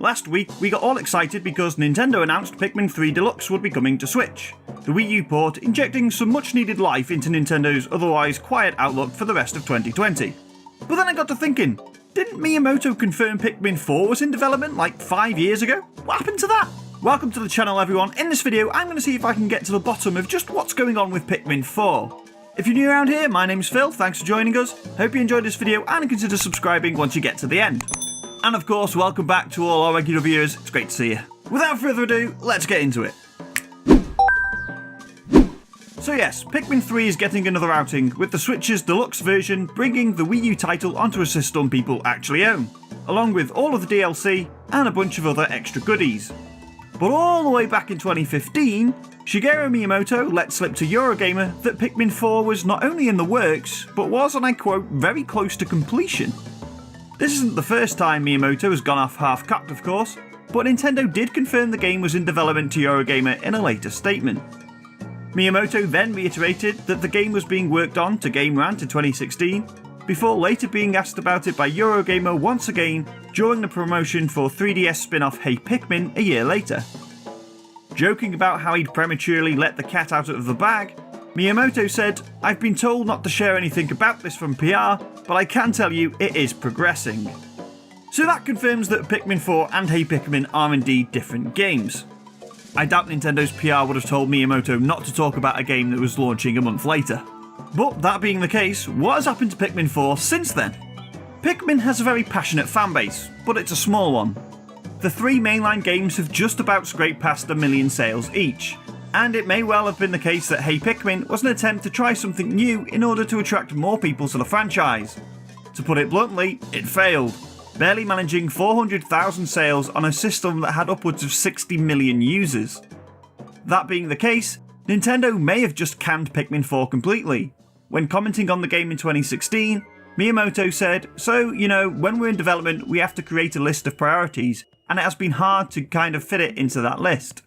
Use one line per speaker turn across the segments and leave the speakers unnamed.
Last week, we got all excited because Nintendo announced Pikmin 3 Deluxe would be coming to Switch, the Wii U port injecting some much needed life into Nintendo's otherwise quiet outlook for the rest of 2020. But then I got to thinking, didn't Miyamoto confirm Pikmin 4 was in development like 5 years ago? What happened to that? Welcome to the channel everyone. In this video, I'm going to see if I can get to the bottom of just what's going on with Pikmin 4. If you're new around here, my name's Phil, thanks for joining us. Hope you enjoyed this video and consider subscribing once you get to the end. And of course, welcome back to all our regular viewers, it's great to see you. Without further ado, let's get into it. So yes, Pikmin 3 is getting another outing, with the Switch's deluxe version bringing the Wii U title onto a system people actually own, along with all of the DLC and a bunch of other extra goodies. But all the way back in 2015, Shigeru Miyamoto let slip to Eurogamer that Pikmin 4 was not only in the works, but was, and I quote, very close to completion. This isn't the first time Miyamoto has gone off half-cocked of course, but Nintendo did confirm the game was in development to Eurogamer in a later statement. Miyamoto then reiterated that the game was being worked on to Game Rant in 2016, before later being asked about it by Eurogamer once again during the promotion for 3DS spin-off Hey Pikmin a year later. Joking about how he'd prematurely let the cat out of the bag, Miyamoto said, "I've been told not to share anything about this from PR, but I can tell you it is progressing." So that confirms that Pikmin 4 and Hey Pikmin are indeed different games. I doubt Nintendo's PR would have told Miyamoto not to talk about a game that was launching a month later. But that being the case, what has happened to Pikmin 4 since then? Pikmin has a very passionate fanbase, but it's a small one. The three mainline games have just about scraped past 1 million sales each, and it may well have been the case that Hey Pikmin was an attempt to try something new in order to attract more people to the franchise. To put it bluntly, it failed, barely managing 400,000 sales on a system that had upwards of 60 million users. That being the case, Nintendo may have just canned Pikmin 4 completely. When commenting on the game in 2016, Miyamoto said, "So, when we're in development we have to create a list of priorities, and it has been hard to kind of fit it into that list."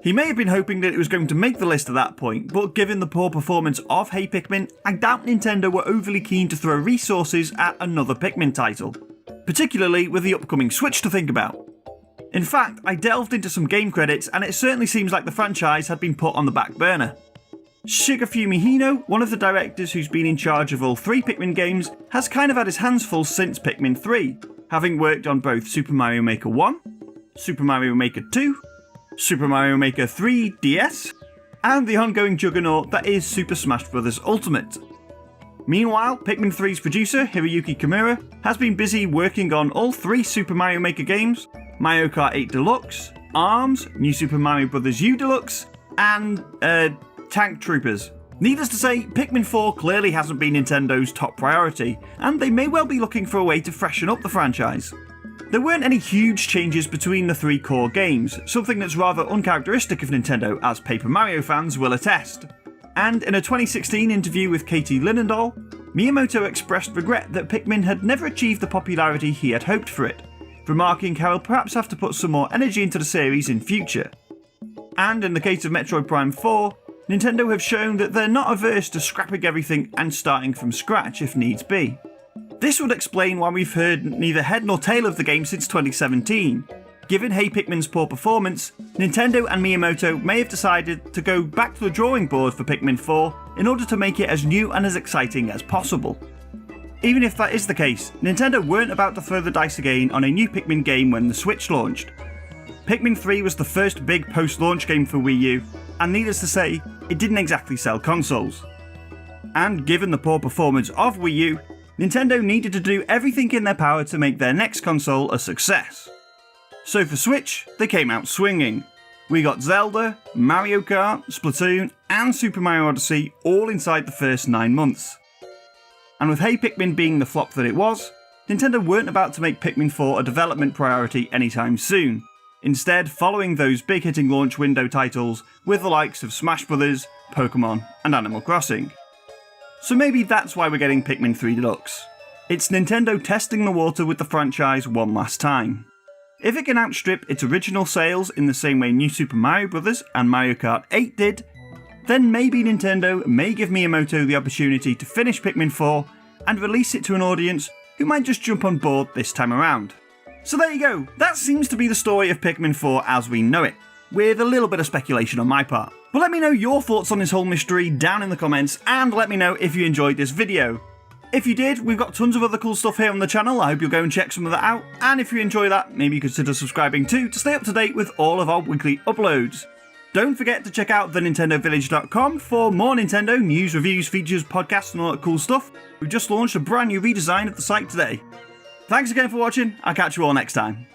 He may have been hoping that it was going to make the list at that point, but given the poor performance of Hey Pikmin, I doubt Nintendo were overly keen to throw resources at another Pikmin title, particularly with the upcoming Switch to think about. In fact, I delved into some game credits and it certainly seems like the franchise had been put on the back burner. Shigefumi Hino, one of the directors who's been in charge of all three Pikmin games, has kind of had his hands full since Pikmin 3, having worked on both Super Mario Maker 1, Super Mario Maker 2, Super Mario Maker 3 DS, and the ongoing juggernaut that is Super Smash Bros. Ultimate. Meanwhile, Pikmin 3's producer, Hiroyuki Kimura, has been busy working on all three Super Mario Maker games, Mario Kart 8 Deluxe, ARMS, New Super Mario Bros. U Deluxe, and, Tank Troopers. Needless to say, Pikmin 4 clearly hasn't been Nintendo's top priority, and they may well be looking for a way to freshen up the franchise. There weren't any huge changes between the three core games, something that's rather uncharacteristic of Nintendo as Paper Mario fans will attest. And in a 2016 interview with Katie Linendahl, Miyamoto expressed regret that Pikmin had never achieved the popularity he had hoped for it, remarking how he'll perhaps have to put some more energy into the series in future. And in the case of Metroid Prime 4, Nintendo have shown that they're not averse to scrapping everything and starting from scratch if needs be. This would explain why we've heard neither head nor tail of the game since 2017. Given Hey Pikmin's poor performance, Nintendo and Miyamoto may have decided to go back to the drawing board for Pikmin 4 in order to make it as new and as exciting as possible. Even if that is the case, Nintendo weren't about to throw the dice again on a new Pikmin game when the Switch launched. Pikmin 3 was the first big post-launch game for Wii U, and needless to say, it didn't exactly sell consoles. And given the poor performance of Wii U, Nintendo needed to do everything in their power to make their next console a success. So for Switch, they came out swinging. We got Zelda, Mario Kart, Splatoon, and Super Mario Odyssey all inside the first 9 months. And with Hey Pikmin being the flop that it was, Nintendo weren't about to make Pikmin 4 a development priority anytime soon, instead following those big hitting launch window titles with the likes of Smash Bros, Pokemon, and Animal Crossing. So maybe that's why we're getting Pikmin 3 Deluxe. It's Nintendo testing the water with the franchise one last time. If it can outstrip its original sales in the same way New Super Mario Bros. And Mario Kart 8 did, then maybe Nintendo may give Miyamoto the opportunity to finish Pikmin 4 and release it to an audience who might just jump on board this time around. So there you go, that seems to be the story of Pikmin 4 as we know it, with a little bit of speculation on my part. But let me know your thoughts on this whole mystery down in the comments, and let me know if you enjoyed this video. If you did, we've got tons of other cool stuff here on the channel. I hope you'll go and check some of that out, and if you enjoy that, maybe consider subscribing too to stay up to date with all of our weekly uploads. Don't forget to check out thenintendovillage.com for more Nintendo news, reviews, features, podcasts and all that cool stuff. We've just launched a brand new redesign of the site today. Thanks again for watching, I'll catch you all next time.